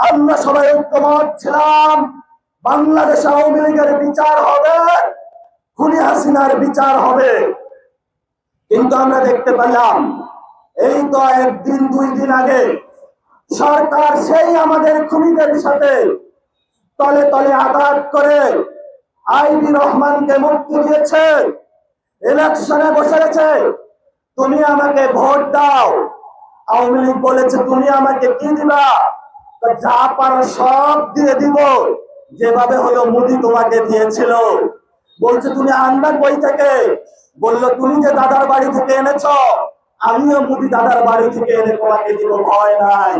আমরা সবাই ঐক্যমত ছিলাম, বাংলাদেশ আওয়ামী লীগের বিচার হবে, খুনি হাসিনার বিচার হবে। কিন্তু আমরা দেখতে পেলাম এই তো একদিন দুই দিন আগে সরকার সেই আমাদের খুনিদের সাথে তলে তলে আঘাত করে আইবি রহমানকে মুক্তি দিয়েছে, ইলেকশনে বসে গেছে। তুমি আমাকে ভোট দাও। আওয়ামী লীগ বলেছে তুমি আমাকে কি দিবা? যা পারো সব দিয়ে দিব, যেভাবে হলো মোদি তোমাকে দিয়েছিল। বলছে তুমি আনবে কই থেকে? বললো তুমি যে দাদার বাড়ি থেকে এনেছ, আমিও মোদি দাদার বাড়ি থেকে এনে তোমাকে দিব, ভয় নাই।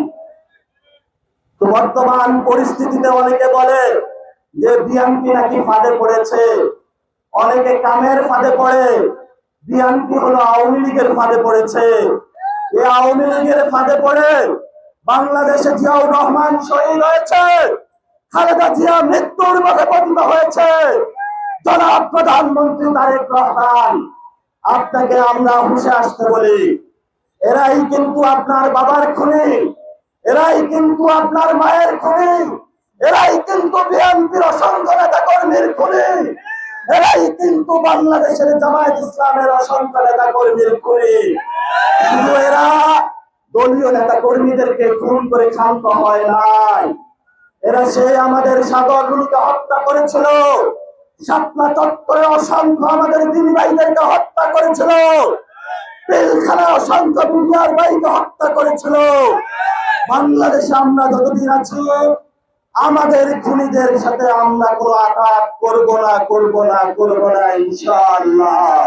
তো বর্তমান পরিস্থিতিতে অনেকে বলে যে বিএনপি নাকি ফাঁদে পড়েছে, অনেকে কামের ফাঁদে পড়ে। বিএনপি হলো আওয়ামী লীগের ফাঁদে পড়েছে। এই আওয়ামী লীগের ফাঁদে পড়ে বাংলাদেশে জিয়াউর রহমান শহীদ হয়েছে, খালেদা জিয়া মৃত্যুর মুখে পতিত হয়েছে। জনাব প্রধানমন্ত্রী তারেক রহমান, আপনাকে আমরা হুঁশে আসতে বলি, এরাই কিন্তু আপনার বাবার খুনি, এরাই কিন্তু আপনার মায়ের খুনি, এরাই কিন্তু বিএনপির অসংখ্য নেতা কর্মীর খুনি, এরাই কিন্তু বাংলাদেশের জামায়াত ইসলামের অসংখ্য নেতা কর্মীর খুনি। কিন্তু এরা দলীয় নেতা কর্মীদেরকে খুন করে শান্ত হয় নাই। এরা সেই আমাদের সাগরগুলোকে হত্যা করেছিল, শাপলা চত্বরে অসংখ্য আমাদের দিনী ভাইদেরকে হত্যা করেছিল, পিলখানা অসংখ্য বিডিআর ভাইকে হত্যা করেছিল। বাংলাদেশে আমরা যতদিন আছি আমাদের খুনিদের সাথে আমরা কোনো আঘাত করব না, ইনশাআল্লাহ।